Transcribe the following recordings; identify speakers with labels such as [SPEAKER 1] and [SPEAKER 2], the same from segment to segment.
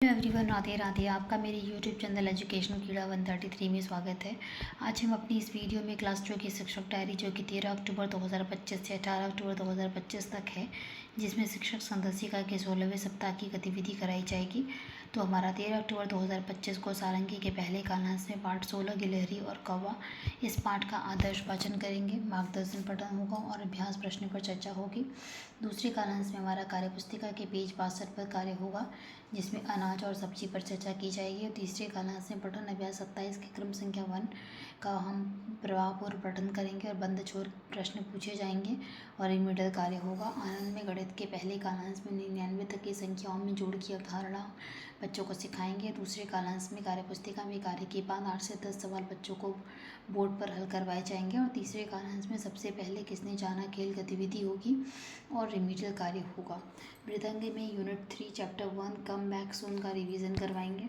[SPEAKER 1] Everyone, Radhe Radhe. आपका मेरे YouTube channel education कीड़ा 133 में स्वागत है। आज हम अपनी इस वीडियो में क्लास 2 की शिक्षक डायरी जो कि 13 अक्टूबर 2025 से 18 अक्टूबर 2025 तक है, जिसमें शिक्षक संदर्शिका के 16वें सप्ताह की गतिविधि कराई जाएगी। तो हमारा 13 अक्टूबर 2025 को सारंगी के पहले कालांश में पाठ 16 गिलहरी और कौवा, इस पाठ का आदर्श वाचन करेंगे, मार्गदर्शन पठन होगा और अभ्यास प्रश्न पर चर्चा होगी। दूसरे कालांश में हमारा कार्यपुस्तिका के पेज 62 पर कार्य होगा, जिसमें अनाज और सब्जी पर चर्चा की जाएगी। और तीसरे कालांश में पठन अभ्यास 27 के क्रम संख्या 1 का हम प्रभावपूर्व पठन करेंगे और बंद छोर प्रश्न पूछे जाएंगे और रिमीडियल कार्य होगा। आनंद में गणित के पहले कालांश में 99 तक की संख्याओं में जोड़ की अवधारणा बच्चों को सिखाएंगे। दूसरे कालांश में कार्यपुस्तिका में कार्य के बाद 8 से 10 सवाल बच्चों को बोर्ड पर हल करवाए जाएंगे। और तीसरे कालांश में सबसे पहले किसने जाना खेल गतिविधि होगी और रिमीडियल कार्य होगा। मृदंग में unit 3 chapter 1 come back soon का रिवीजन करवाएंगे।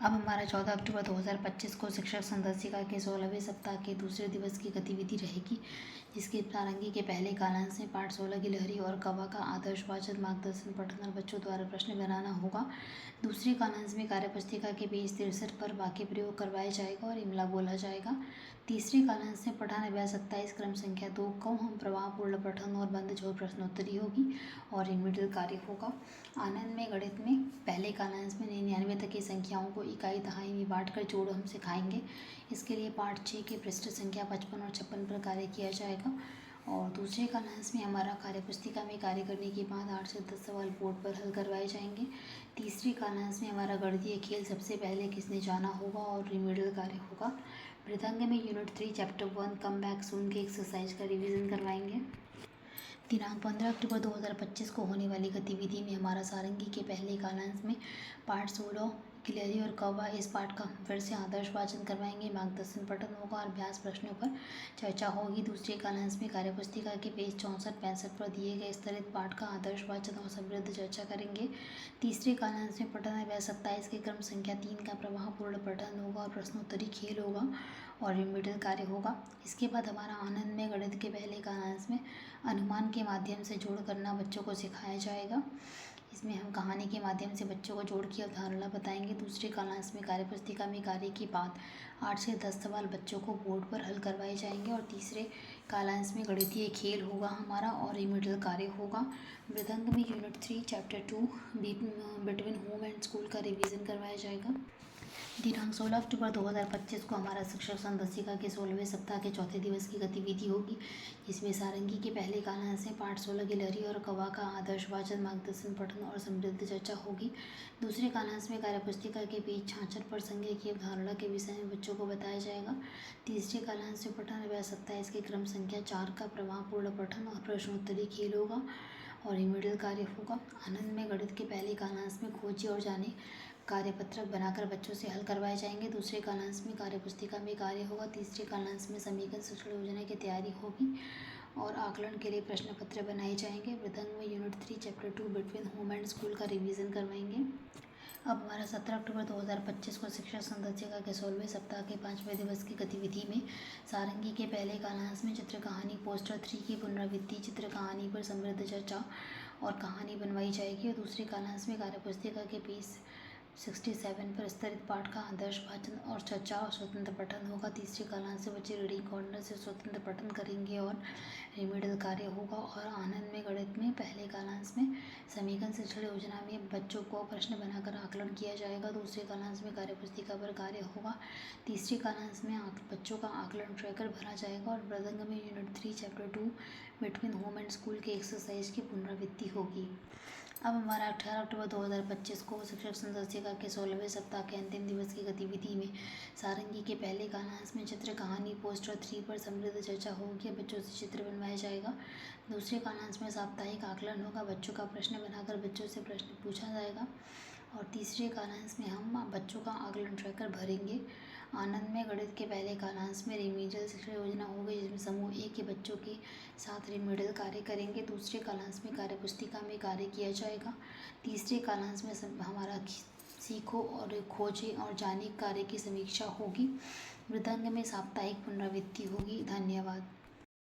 [SPEAKER 1] अब हमारा 14 अक्टूबर 2025 को शिक्षक संदर्शिका के 16वें सप्ताह के दूसरे दिवस की गतिविधि रहेगी, जिसकी सारंगी के पहले कालांश में पाठ 16 गिलहरी और कौवा का आदर्श वाचन, मार्गदर्शन पठन और बच्चों द्वारा प्रश्न बनाना होगा। दूसरे कालांश में कार्यपुस्तिका के पेज 63 पर वाक्य प्रयोग करवाया जाएगा और इमला बोला जाएगा। तीसरे कालांश में पठन अभ्यास 27 क्रम संख्या 2 को हम प्रभावपूर्ण पठन और बंद छोर प्रश्नोत्तरी होगी और रिमीडियल कार्य होगा। आनंद में गणित में पहले कालांश में 99 तक की संख्याओं को इकाई दहाई में बांटकर जोड़ हम सिखाएंगे। इसके लिए पाठ 6 के पृष्ठ संख्या 55 और 56 पर कार्य किया जाएगा। और दूसरे कालांश में हमारा कार्यपुस्तिका में कार्य करने के बाद 8 से 10 सवाल बोर्ड पर हल करवाए जाएंगे। तीसरे कालांश में हमारा गणितीय खेल सबसे पहले किसने जाना होगा और रिमीडियल कार्य होगा। मृदंग में unit 3 chapter 1 come back soon के एक्सरसाइज का रिवीजन करवाएंगे। दिनांक 15 अक्टूबर 2025 को होने वाली गतिविधि में हमारा सारंगी के पहले कालांश में पाठ 16 गिलहरी और कौवा, इस पाठ का फिर से आदर्श वाचन करवाएंगे, मार्गदर्शन पठन होगा और अभ्यास प्रश्नों पर चर्चा होगी। दूसरे कालांश में कार्यपुस्तिका के पेज 64-65 पर दिए गए स्तरित पाठ का आदर्श वाचन और समृद्ध चर्चा करेंगे। तीसरे कालांश में पठन अभ्यास 27 के क्रम संख्या 3 का प्रभावपूर्ण पठन होगा और प्रश्नोत्तरी खेल होगा और रिमीडियल कार्य होगा। इसके बाद हमारा आनंद में गणित के पहले कालांश में अनुमान के माध्यम से जोड़ करना बच्चों को सिखाया जाएगा। इसमें हम कहानी के माध्यम से बच्चों को जोड़ की अवधारणा बताएंगे। दूसरे कालांश में कार्यपुस्तिका में कार्य के बाद 8 से 10 सवाल बच्चों को बोर्ड पर हल करवाए जाएंगे। और तीसरे कालांश में गणितीय खेल होगा हमारा और रिमीडियल कार्य होगा। मृदंग में unit 3 chapter 2 between home and school का रिवीजन करवाया जाएगा। दिनांक 16 अक्टूबर 2025 को हमारा शिक्षक संदर्शिका के 16वें सप्ताह के चौथे दिवस की गतिविधि होगी, जिसमें सारंगी के पहले कालांश में पाठ 16 गिलहरी और कौवा का आदर्श वाचन, मार्गदर्शन पठन और समृद्ध चर्चा होगी। दूसरे कालांश में कार्यपुस्तिका के पेज 66 पर संज्ञा की अवधारणा के विषय में बच्चों को बताया जाएगा। तीसरे कालांश में पठन अभ्यास 27 के क्रम संख्या 4 का प्रभावपूर्ण पठन और प्रश्नोत्तरी खेल होगा और रिमीडियल कार्य होगा। आनंद में गणित के पहले कालांश में खोजिए और जाने कार्यपत्रक बनाकर बच्चों से हल करवाए जाएंगे। दूसरे कालांश में कार्यपुस्तिका में कार्य होगा। तीसरे कालांश में समीकरण शिक्षण योजना की तैयारी होगी और आकलन के लिए प्रश्न पत्र बनाए जाएंगे। मृदंग में unit 3 chapter 2 between home and school का रिवीजन करवाएंगे। अब हमारा 17 अक्टूबर 2025 को शिक्षक संदर्शिका के 16वें सप्ताह के 5वें दिवस की गतिविधि में सारंगी के पहले कालांश में चित्र कहानी पोस्टर 3 की पुनरावृत्ति, चित्र कहानी पर समृद्ध चर्चा और कहानी बनवाई जाएगी। और दूसरे कालांश में कार्यपुस्तिका के पेज 67 पर स्तरित पाठ का आदर्श वाचन और चर्चा और स्वतंत्र पठन होगा। तीसरे कालांश से बच्चे रीडिंग कॉर्नर से स्वतंत्र पठन करेंगे और रिमीडियल कार्य होगा। और आनंद में गणित में पहले कालांश में समीकरण शिक्षण योजना में बच्चों को प्रश्न बनाकर आकलन किया जाएगा। दूसरे कालांश में कार्यपुस्तिका पर कार्य होगा। तीसरे कालांश में बच्चों का आकलन ट्रैकर भरा जाएगा। और मृदंग में unit 3 chapter 2 between home and school के एक्सरसाइज की पुनरावृत्ति होगी। अब हमारा 18 अक्टूबर 2025 को शिक्षक संदर्शिका के 16वें सप्ताह के अंतिम दिवस की गतिविधि में सारंगी के पहले कालांश में चित्र कहानी पोस्टर 3 पर समृद्ध चर्चा होगी। बच्चों से चित्र बनवाया जाएगा। दूसरे कालांश में साप्ताहिक आकलन होगा। बच्चों का प्रश्न बनाकर बच्चों से प्रश्न पूछा जाएगा। और तीसरे कालांश में हम बच्चों का आकलन ट्रैकर भरेंगे। आनंद में गणित के पहले कालांश में रिमीडियल शिक्षण योजना होगी, जिसमें समूह ए के बच्चों के साथ रिमीडियल कार्य करेंगे। दूसरे कालांश में कार्यपुस्तिका में कार्य किया जाएगा। तीसरे कालांश में हमारा सीखो और खोजें और जाने कार्य की समीक्षा होगी। मृदंग में साप्ताहिक पुनरावृत्ति होगी। धन्यवाद।